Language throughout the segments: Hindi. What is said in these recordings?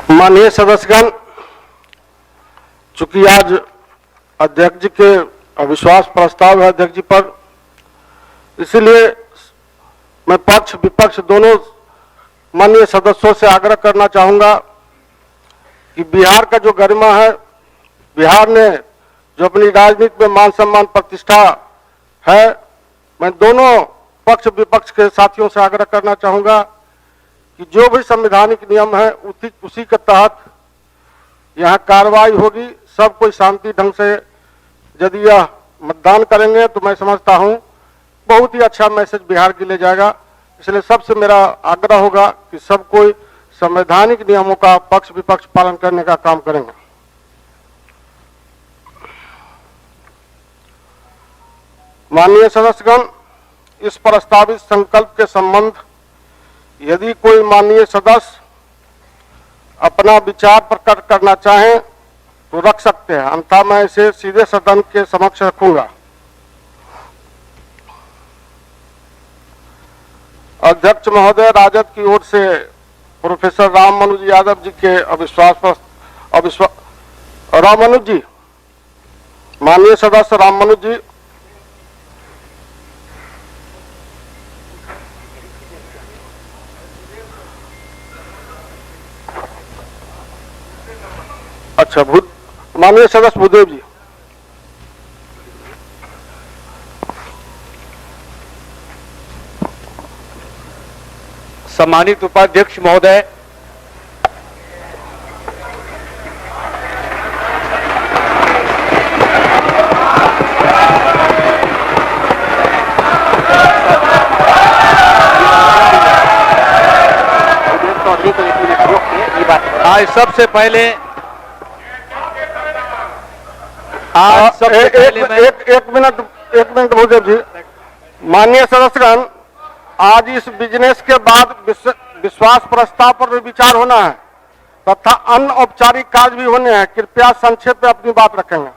माननीय सदस्यगण, चूंकि आज अध्यक्ष जी के अविश्वास प्रस्ताव है अध्यक्ष जी पर, इसलिए मैं पक्ष विपक्ष दोनों माननीय सदस्यों से आग्रह करना चाहूंगा कि बिहार का जो गरिमा है, बिहार ने जो अपनी राजनीति में मान सम्मान प्रतिष्ठा है, मैं दोनों पक्ष विपक्ष के साथियों से आग्रह करना चाहूंगा कि जो भी संवैधानिक नियम है उसी के तहत यहाँ कार्रवाई होगी। सब कोई शांति ढंग से यदि यह मतदान करेंगे तो मैं समझता हूँ बहुत ही अच्छा मैसेज बिहार के लिए जाएगा। इसलिए सबसे मेरा आग्रह होगा कि सब कोई संवैधानिक नियमों का पक्ष विपक्ष पालन करने का काम करेंगे। माननीय सदस्यगण, इस प्रस्तावित संकल्प के संबंध यदि कोई माननीय सदस्य अपना विचार प्रकट करना चाहें तो रख सकते हैं, अन्यथा मैं इसे सीधे सदन के समक्ष रखूंगा। अध्यक्ष महोदय, राजद की ओर से प्रोफेसर राम मनोज यादव जी के राम मनोज जी, माननीय सदस्य राम मनोज जी। अच्छा, माननीय सदस्य भूदेव जी। सम्मानित उपाध्यक्ष महोदय, आज सबसे पहले एक मिनट भूदेव जी। माननीय सदस्यगण, आज इस बिजनेस के बाद विश्वास प्रस्ताव पर भी विचार होना है तथा अन्य औपचारिक कार्य भी होने हैं। कृपया संक्षेप में अपनी बात रखेंगे।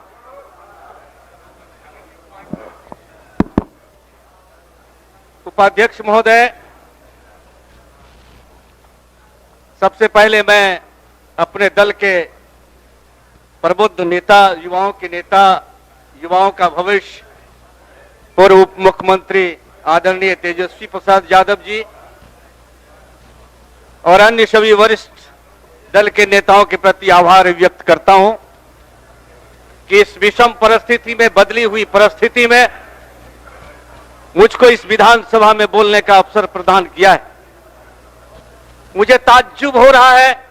उपाध्यक्ष महोदय, सबसे पहले मैं अपने दल के प्रबुद्ध नेता, युवाओं के नेता, युवाओं का भविष्य, पूर्व उप मुख्यमंत्री आदरणीय तेजस्वी प्रसाद यादव जी और अन्य सभी वरिष्ठ दल के नेताओं के प्रति आभार व्यक्त करता हूं कि इस विषम परिस्थिति में, बदली हुई परिस्थिति में मुझको इस विधानसभा में बोलने का अवसर प्रदान किया है। मुझे ताज्जुब हो रहा है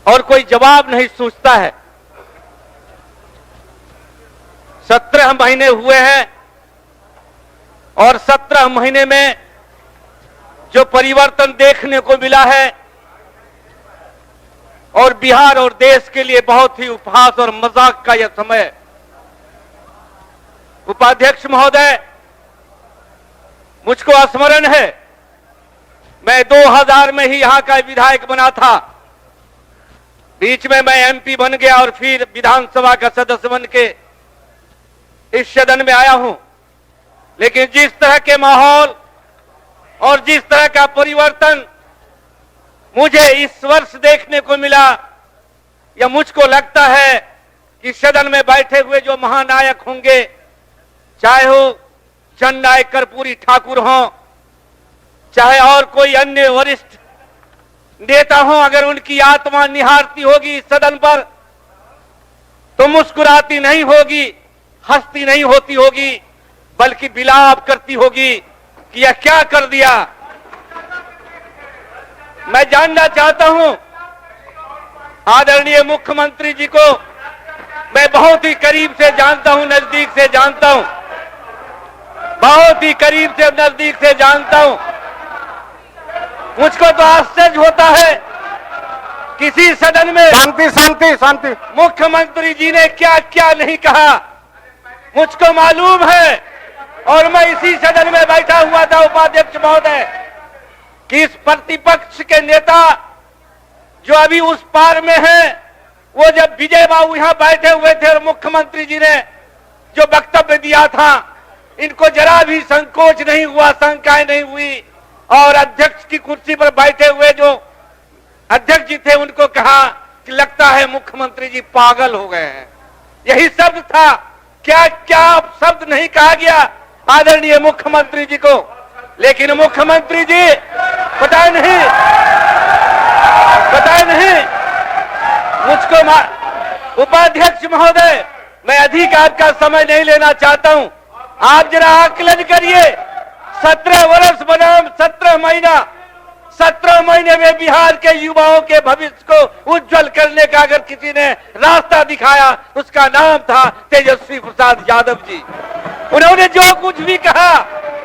और कोई जवाब नहीं सोचता है। 17 महीने हुए हैं और 17 महीने में जो परिवर्तन देखने को मिला है और बिहार और देश के लिए बहुत ही उपहास और मजाक का यह समय है। उपाध्यक्ष महोदय, मुझको स्मरण है, मैं 2000 में ही यहां का विधायक बना था। बीच में मैं एमपी बन गया और फिर विधानसभा का सदस्य बन के इस सदन में आया हूं। लेकिन जिस तरह के माहौल और जिस तरह का परिवर्तन मुझे इस वर्ष देखने को मिला, या मुझको लगता है कि सदन में बैठे हुए जो महानायक होंगे, चाहे हो जननायक कर्पूरी ठाकुर हों, चाहे और कोई अन्य वरिष्ठ नेता हों, अगर उनकी आत्मा निहारती होगी इस सदन पर तो मुस्कुराती नहीं होगी, हंसती नहीं होती होगी, बल्कि विलाप करती होगी कि यह क्या कर दिया। मैं जानना चाहता हूं, आदरणीय मुख्यमंत्री जी को मैं बहुत ही करीब से जानता हूं, नजदीक से जानता हूं, बहुत ही करीब से नजदीक से जानता हूं। मुझको तो आश्चर्य होता है, किसी सदन में शांति शांति शांति। मुख्यमंत्री जी ने क्या क्या नहीं कहा मुझको मालूम है, और मैं इसी सदन में बैठा हुआ था उपाध्यक्ष महोदय कि इस प्रतिपक्ष के नेता जो अभी उस पार में है, वो जब विजय बाबू यहां बैठे हुए थे और मुख्यमंत्री जी ने जो वक्तव्य दिया था, इनको जरा भी संकोच नहीं हुआ, शंकाएं नहीं हुई और अध्यक्ष की कुर्सी पर बैठे हुए जो अध्यक्ष जी थे उनको कहा कि लगता है मुख्यमंत्री जी पागल हो गए हैं। यही शब्द था। क्या क्या शब्द नहीं कहा गया आदरणीय मुख्यमंत्री जी को। लेकिन मुख्यमंत्री जी पता नहीं मुझको उपाध्यक्ष महोदय, मैं अधिक आपका समय नहीं लेना चाहता हूं। आप जरा आकलन करिए, 17 वर्ष बनाम 17 महीना, 17 महीने में बिहार के युवाओं के भविष्य को उज्जवल करने का अगर किसी ने रास्ता दिखाया उसका नाम था तेजस्वी प्रसाद यादव जी। उन्होंने जो कुछ भी कहा,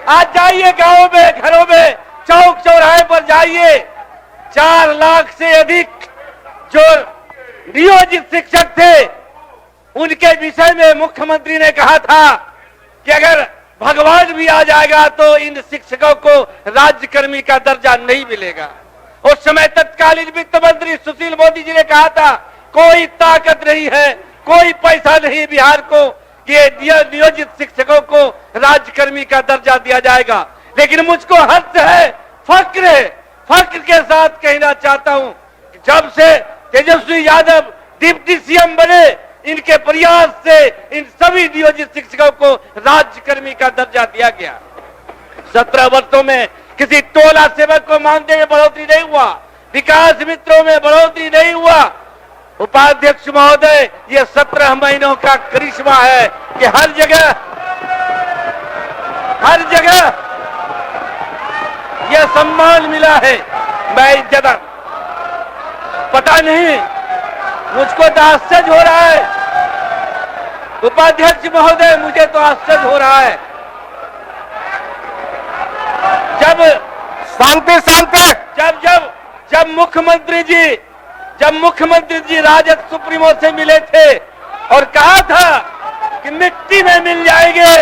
आज जाइए गांवों में, घरों में, चौक चौराहे पर जाइए, 4 लाख से अधिक जो नियोजित शिक्षक थे उनके विषय में मुख्यमंत्री ने कहा था कि अगर भगवान भी आ जाएगा तो इन शिक्षकों को राज्यकर्मी का दर्जा नहीं मिलेगा। उस समय तत्कालीन वित्त मंत्री सुशील मोदी जी ने कहा था कोई ताकत नहीं है, कोई पैसा नहीं बिहार को कि नियोजित शिक्षकों को राज्यकर्मी का दर्जा दिया जाएगा। लेकिन मुझको हर्ष है, फक्र के साथ कहना चाहता हूं कि जब से तेजस्वी यादव डिप्टी सीएम बने, इनके प्रयास से इन सभी नियोजित शिक्षकों को राज्यकर्मी का दर्जा दिया गया। 17 वर्षों में किसी टोला सेवक को मानदेय में बढ़ोतरी नहीं हुआ, विकास मित्रों में बढ़ोतरी नहीं हुआ। उपाध्यक्ष महोदय, ये 17 महीनों का करिश्मा है कि हर जगह यह सम्मान मिला है। मैं इज्जत, पता नहीं मुझको तो आश्चर्य हो रहा है उपाध्यक्ष महोदय, मुझे तो आश्चर्य हो रहा है। जब मुख्यमंत्री जी राजद सुप्रीमो से मिले थे और कहा था कि मिट्टी में मिल जाएंगे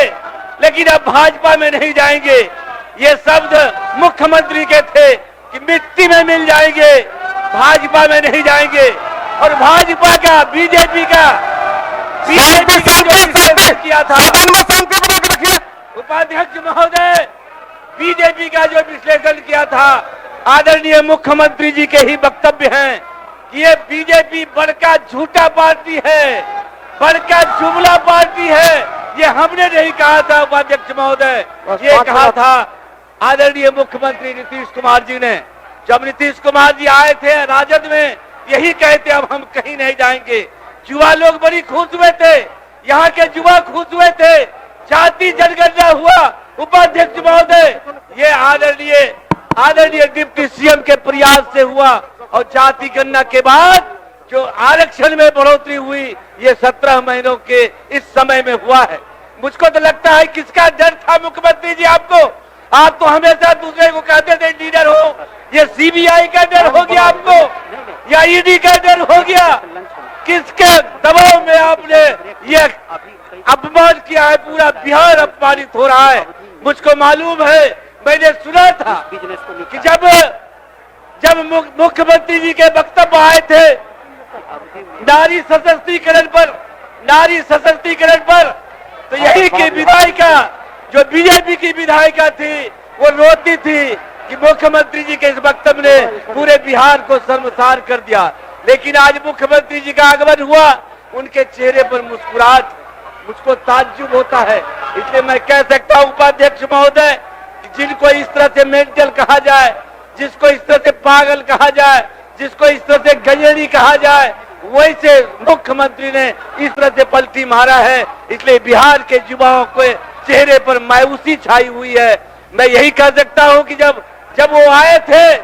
लेकिन अब भाजपा में नहीं जाएंगे, ये शब्द मुख्यमंत्री के थे कि मिट्टी में मिल जाएंगे, भाजपा में नहीं जाएंगे। और भाजपा का, बीजेपी का जो विश्लेषण किया था उपाध्यक्ष महोदय, बीजेपी का जो विश्लेषण किया था, आदरणीय मुख्यमंत्री जी के ही वक्तव्य हैं कि ये बीजेपी बड़का झूठा पार्टी है, बड़का जुमला पार्टी है। ये हमने नहीं कहा था उपाध्यक्ष महोदय, ये कहा था आदरणीय मुख्यमंत्री नीतीश कुमार जी ने। जब नीतीश कुमार जी आए थे राजद में, यही कहते अब हम कहीं नहीं जाएंगे। युवा लोग बड़ी खुश हुए थे, यहाँ के युवा खुश हुए थे, जाति जनगणना हुआ उपाध्यक्ष महोदय, ये आदरणीय डिप्टी सीएम के प्रयास से हुआ और जाति गणना के बाद जो आरक्षण में बढ़ोतरी हुई ये 17 महीनों के इस समय में हुआ है। मुझको तो लगता है किसका डर था मुख्यमंत्री जी आपको? आप तो हमेशा दूसरे को कहते थे लीडर हो, ये सीबीआई का डर हो गया आपको या ईडी का डर हो गया? किसके दबाव में आपने ये अपमान किया है? पूरा बिहार अपमानित हो रहा है। मुझको मालूम है, मैंने सुना था कि जब मुख्यमंत्री जी के वक्तव्य आए थे नारी सशक्तिकरण पर तो यही की विधायिका, जो बीजेपी की विधायिका थी, वो रोती थी कि मुख्यमंत्री जी के इस वक्तव्य ने पूरे बिहार को शर्मसार कर दिया। लेकिन आज मुख्यमंत्री जी का आगमन हुआ, उनके चेहरे पर मुस्कुराहट, मुझको ताज्जुब होता है। इसलिए मैं कह सकता हूं उपाध्यक्ष महोदय, जिनको इस तरह से मेंटल कहा जाए, जिसको इस तरह से पागल कहा जाए, जिसको इस तरह से गंजेड़ी कहा जाए, वैसे मुख्यमंत्री ने इस तरह से पलटी मारा है। इसलिए बिहार के युवाओं के चेहरे पर मायूसी छाई हुई है। मैं यही कह सकता हूं कि जब वो आए थे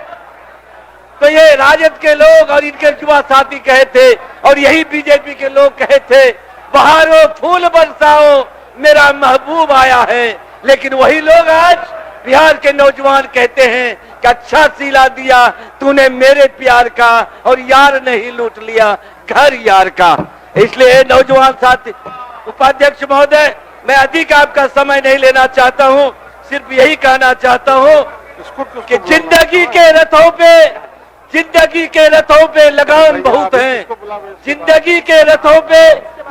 तो ये राजद के लोग और इनके युवा साथी कहे थे और यही बीजेपी के लोग कहे थे बहारो फूल बरसाओ मेरा महबूब आया है। लेकिन वही लोग आज बिहार के नौजवान कहते हैं कि अच्छा सिला दिया तूने मेरे प्यार का और यार नहीं लूट लिया घर यार का। इसलिए नौजवान साथी, उपाध्यक्ष महोदय, मैं अधिक आपका समय नहीं लेना चाहता हूं, सिर्फ यही कहना चाहता हूं कि जिंदगी के रथों पे लगाम बहुत है, जिंदगी के रथों पे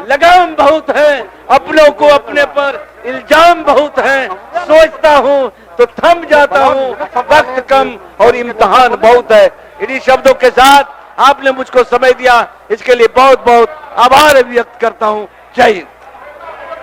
लगाम बहुत है, अपनों को अपने पर इल्जाम बहुत है। सोचता हूँ तो थम जाता हूँ, वक्त कम और इम्तिहान बहुत है। इन्हीं शब्दों के साथ आपने मुझको समय दिया, इसके लिए बहुत बहुत आभार व्यक्त करता हूँ। जय हिंद।